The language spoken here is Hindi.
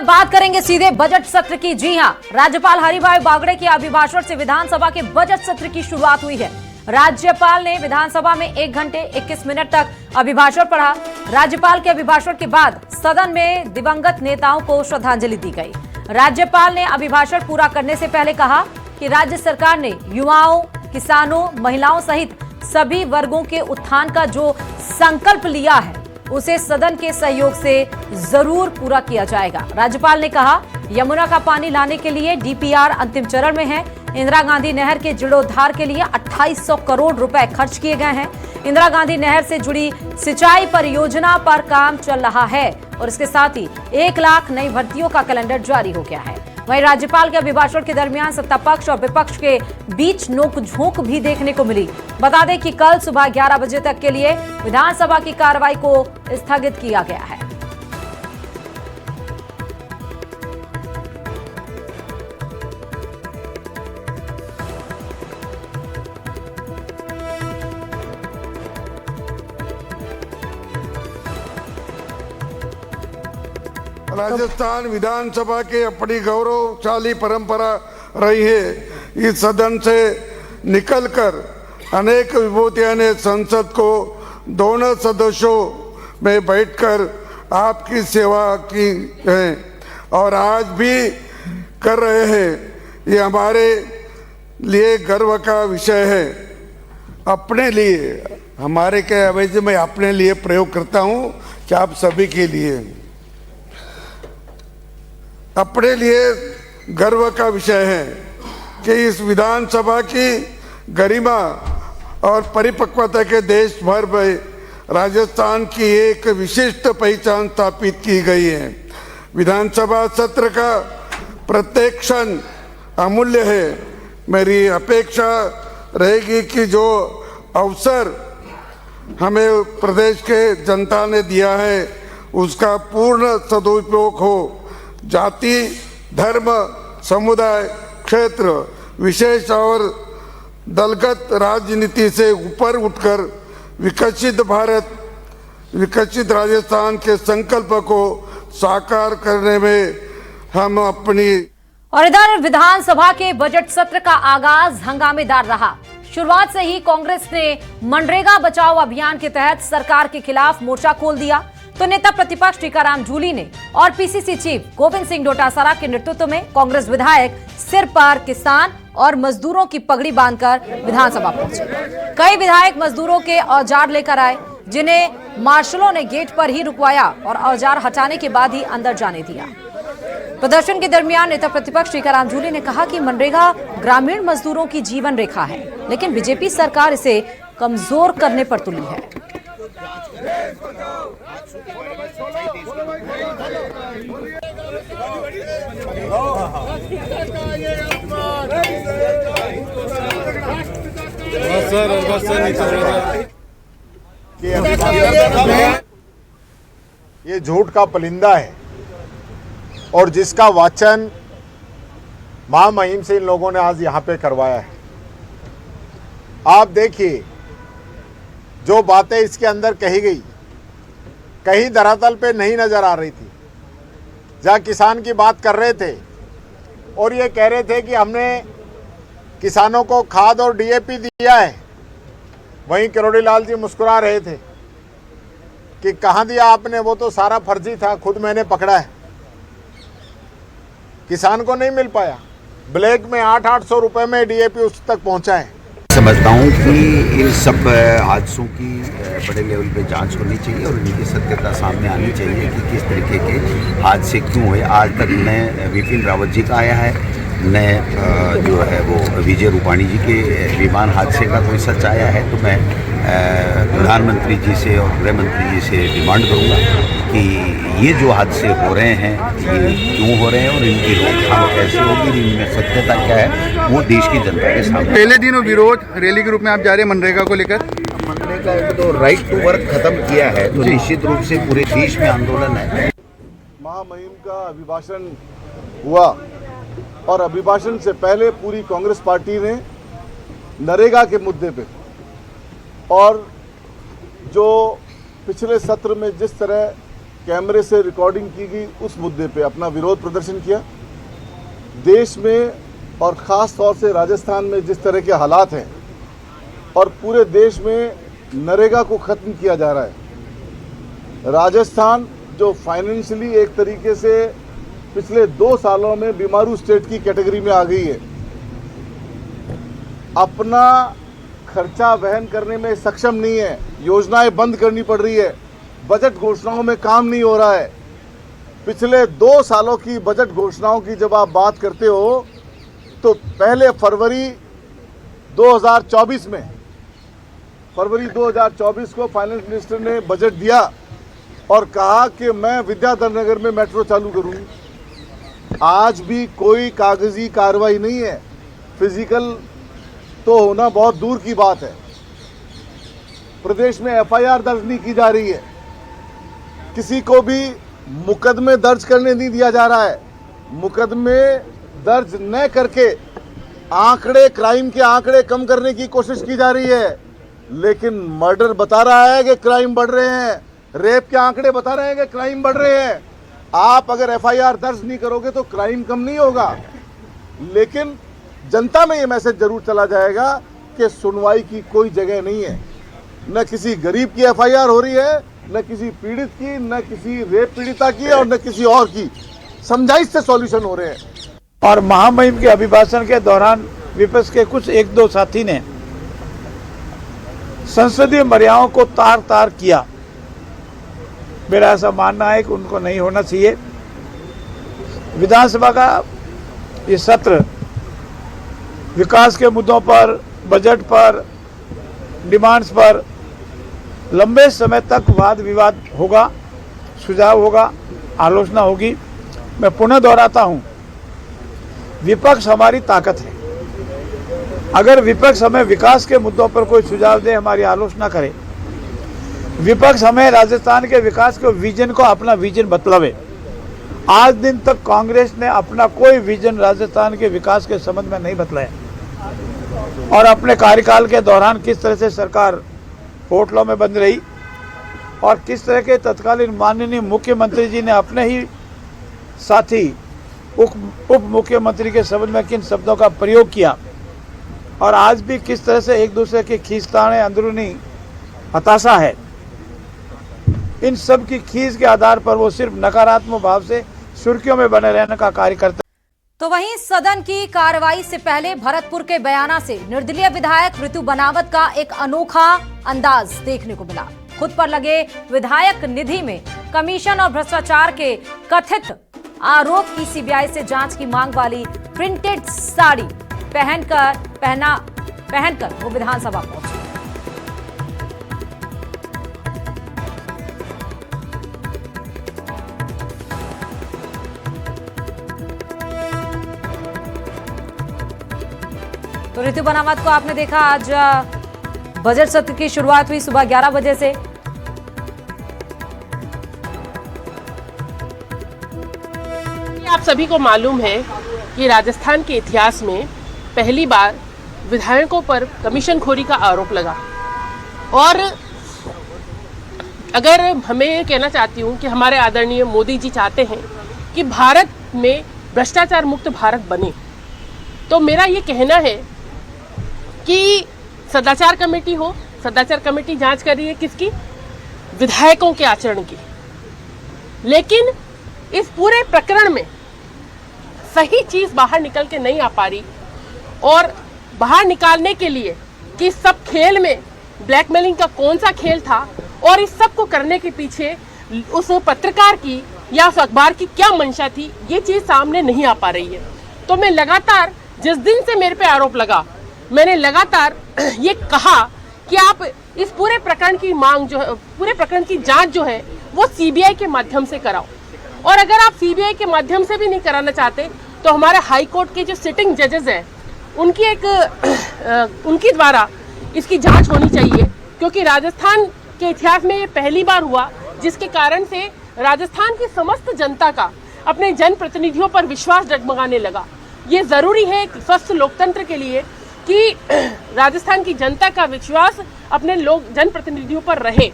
अब बात करेंगे सीधे बजट सत्र की। जी हां, राज्यपाल हरिभाई बागड़े के अभिभाषण से विधानसभा के बजट सत्र की शुरुआत हुई है। राज्यपाल ने विधानसभा में 1 घंटे 21 मिनट तक अभिभाषण पढ़ा। राज्यपाल के अभिभाषण के बाद सदन में दिवंगत नेताओं को श्रद्धांजलि दी गई। राज्यपाल ने अभिभाषण पूरा करने से पहले कहा कि राज्य सरकार ने युवाओं, किसानों, महिलाओं सहित सभी वर्गों के उत्थान का जो संकल्प लिया है उसे सदन के सहयोग से जरूर पूरा किया जाएगा। राज्यपाल ने कहा, यमुना का पानी लाने के लिए डीपीआर अंतिम चरण में है। इंदिरा गांधी नहर के जीर्णोद्धार के लिए 2800 करोड़ रुपए खर्च किए गए हैं। इंदिरा गांधी नहर से जुड़ी सिंचाई परियोजना पर काम चल रहा है और इसके साथ ही 1 लाख नई भर्तियों का कैलेंडर जारी हो गया है। वहीं राज्यपाल के अभिभाषण के दरमियान सत्ता पक्ष और विपक्ष के बीच नोकझोंक भी देखने को मिली। बता दें कि कल सुबह 11 बजे तक के लिए विधानसभा की कार्रवाई को स्थगित किया गया है। राजस्थान विधानसभा की अपनी गौरवशाली परंपरा रही है। इस सदन से निकलकर अनेक विभूतियों ने संसद को दोनों सदस्यों में बैठकर आपकी सेवा की है और आज भी कर रहे हैं। ये हमारे लिए गर्व का विषय है। अपने लिए, हमारे के अवैध में अपने लिए प्रयोग करता हूँ कि आप सभी के लिए, अपने लिए गर्व का विषय है कि इस विधानसभा की गरिमा और परिपक्वता के देश भर में राजस्थान की एक विशिष्ट पहचान स्थापित की गई है। विधानसभा सत्र का प्रत्येक क्षण अमूल्य है। मेरी अपेक्षा रहेगी कि जो अवसर हमें प्रदेश के जनता ने दिया है उसका पूर्ण सदुपयोग हो। जाति, धर्म, समुदाय, क्षेत्र विशेष और दलगत राजनीति से ऊपर उठकर विकसित भारत, विकसित राजस्थान के संकल्प को साकार करने में हम अपनी। और इधर विधानसभा के बजट सत्र का आगाज हंगामेदार रहा। शुरुआत से ही कांग्रेस ने मनरेगा बचाओ अभियान के तहत सरकार के खिलाफ मोर्चा खोल दिया तो नेता प्रतिपक्ष टीकाराम जूली ने और पीसीसी चीफ गोविंद सिंह डोटासरा के नेतृत्व में कांग्रेस विधायक सिर पर किसान और मजदूरों की पगड़ी बांधकर विधानसभा पहुंचे। कई विधायक मजदूरों के औजार लेकर आए जिन्हें मार्शलों ने गेट पर ही रुकवाया और औजार हटाने के बाद ही अंदर जाने दिया। प्रदर्शन के दरमियान नेता प्रतिपक्ष टीकाराम जूली ने कहा कि मनरेगा ग्रामीण मजदूरों की जीवन रेखा है, लेकिन बीजेपी सरकार इसे कमजोर करने पर तुली है। ये झूठ का पलिंदा है और जिसका वाचन महामहिम से इन लोगों ने आज यहाँ पे करवाया है। आप देखिए जो बातें इसके अंदर कही गई कहीं धरातल पे नहीं नजर आ रही थी। जहाँ किसान की बात कर रहे थे और ये कह रहे थे कि हमने किसानों को खाद और डीएपी दिया है, वहीं किरोड़ी लाल जी मुस्कुरा रहे थे कि कहाँ दिया आपने, वो तो सारा फर्जी था, खुद मैंने पकड़ा है। किसान को नहीं मिल पाया। ब्लैक में 800 रुपए में डीएपी उस तक पहुंचा है। समझता हूँ कि इन सब हादसों की बड़े लेवल पे जांच होनी चाहिए और इनकी सत्यता सामने आनी चाहिए कि किस तरीके के हादसे क्यों हुए। आज तक न विपिन रावत जी का आया है, न जो है वो विजय रूपाणी जी के विमान हादसे का कोई सच आया है। तो मैं प्रधानमंत्री जी से और गृह मंत्री जी से डिमांड करूँगा कि ये जो हादसे हो रहे हैं ये क्यों हो रहे हैं और इनकी रोकथाम कैसे होगी, इनमें सत्यता क्या है वो देश की जनता के सामने। पहले दिन विरोध रैली के रूप में आप जा रहे हैं मनरेगा को लेकर। मनरेगा तो राइट टू वर्क खत्म किया है तो निश्चित रूप से पूरे देश में आंदोलन है। महामहिम का अभिभाषण हुआ और अभिभाषण से पहले पूरी कांग्रेस पार्टी ने नरेगा के मुद्दे पे और जो पिछले सत्र में जिस तरह कैमरे से रिकॉर्डिंग की गई उस मुद्दे पे अपना विरोध प्रदर्शन किया। देश में और ख़ास तौर से राजस्थान में जिस तरह के हालात हैं और पूरे देश में नरेगा को ख़त्म किया जा रहा है। राजस्थान जो फाइनेंशियली एक तरीके से पिछले 2 सालों में बीमारू स्टेट की कैटेगरी में आ गई है, अपना खर्चा वहन करने में सक्षम नहीं है, योजनाएं बंद करनी पड़ रही है, बजट घोषणाओं में काम नहीं हो रहा है। पिछले 2 सालों की बजट घोषणाओं की जब आप बात करते हो तो पहले फरवरी 2024 को फाइनेंस मिनिस्टर ने बजट दिया और कहा कि मैं विद्याधर नगर में मेट्रो चालू करूंगी। आज भी कोई कागजी कार्रवाई नहीं है, फिजिकल तो होना बहुत दूर की बात है। प्रदेश में एफआईआर दर्ज नहीं की जा रही है, किसी को भी मुकदमे दर्ज करने नहीं दिया जा रहा है। मुकदमे दर्ज न करके क्राइम के आंकड़े कम करने की कोशिश की जा रही है, लेकिन मर्डर बता रहा है कि क्राइम बढ़ रहे हैं, रेप के आंकड़े बता रहे हैं कि क्राइम बढ़ रहे हैं। आप अगर एफआईआर दर्ज नहीं करोगे तो क्राइम कम नहीं होगा, लेकिन जनता में ये मैसेज जरूर चला जाएगा कि सुनवाई की कोई जगह नहीं है। न किसी गरीब की एफआईआर हो रही है, न किसी पीड़ित की, न किसी रेप पीड़िता की और न किसी और की। समझाइश से सॉल्यूशन हो रहे हैं। और महामहिम के अभिभाषण के दौरान विपक्ष के कुछ 1-2 साथी ने संसदीय मर्यादाओं को तार किया। मेरा ऐसा मानना है कि उनको नहीं होना चाहिए। विधानसभा का ये सत्र विकास के मुद्दों पर, बजट पर, डिमांड्स पर लंबे समय तक वाद विवाद होगा, सुझाव होगा, आलोचना होगी। मैं पुनः दोहराता हूं, विपक्ष हमारी ताकत है। अगर विपक्ष हमें विकास के मुद्दों पर कोई सुझाव दे, हमारी आलोचना करे, विपक्ष हमें राजस्थान के विकास के विजन को अपना विजन बतलावे। आज दिन तक कांग्रेस ने अपना कोई विजन राजस्थान के विकास के संबंध में नहीं बतलाया और अपने कार्यकाल के दौरान किस तरह से सरकार होटलों में बंद रही और किस तरह के तत्कालीन माननीय मुख्यमंत्री जी ने अपने ही साथी उप मुख्यमंत्री के संबंध में किन शब्दों का प्रयोग किया और आज भी किस तरह से एक दूसरे की खींचतान अंदरूनी हताशा है। इन सब की खींच के आधार पर वो सिर्फ नकारात्मक भाव से सुर्खियों में बने रहने का कार्य करते। तो वहीं सदन की कार्रवाई से पहले भरतपुर के बयाना से निर्दलीय विधायक ऋतु बनावत का एक अनोखा अंदाज देखने को मिला। खुद पर लगे विधायक निधि में कमीशन और भ्रष्टाचार के कथित आरोप की सीबीआई से जांच की मांग वाली प्रिंटेड साड़ी पहनकर वो विधानसभा पहुंचे। तो ऋतु बनावत को आपने देखा, आज बजट सत्र की शुरुआत हुई सुबह 11 बजे से। आप सभी को मालूम है कि राजस्थान के इतिहास में पहली बार विधायकों पर कमीशनखोरी का आरोप लगा और अगर हमें ये कहना चाहती हूँ कि हमारे आदरणीय मोदी जी चाहते हैं कि भारत में भ्रष्टाचार मुक्त भारत बने, तो मेरा ये कहना है कि सदाचार कमेटी हो, सदाचार कमेटी जांच कर रही है किसकी? विधायकों के आचरण की। लेकिन इस पूरे प्रकरण में सही चीज बाहर निकल के नहीं आ पा रही और बाहर निकालने के लिए कि सब खेल में ब्लैकमेलिंग का कौन सा खेल था और इस सब को करने के पीछे उस पत्रकार की या उस अखबार की क्या मंशा थी, ये चीज सामने नहीं आ पा रही है। तो मैं लगातार, जिस दिन से मेरे पे आरोप लगा, मैंने लगातार ये कहा कि आप इस पूरे प्रकरण की मांग जो है, पूरे प्रकरण की जांच जो है वो सीबीआई के माध्यम से कराओ। और अगर आप सीबीआई के माध्यम से भी नहीं कराना चाहते तो हमारे हाई कोर्ट के जो सिटिंग जजेस हैं उनकी द्वारा इसकी जांच होनी चाहिए, क्योंकि राजस्थान के इतिहास में ये पहली बार हुआ जिसके कारण से राजस्थान की समस्त जनता का अपने जनप्रतिनिधियों पर विश्वास डगमगाने लगा। ये जरूरी है स्वस्थ लोकतंत्र के लिए कि राजस्थान की जनता का विश्वास अपने जनप्रतिनिधियों पर रहे।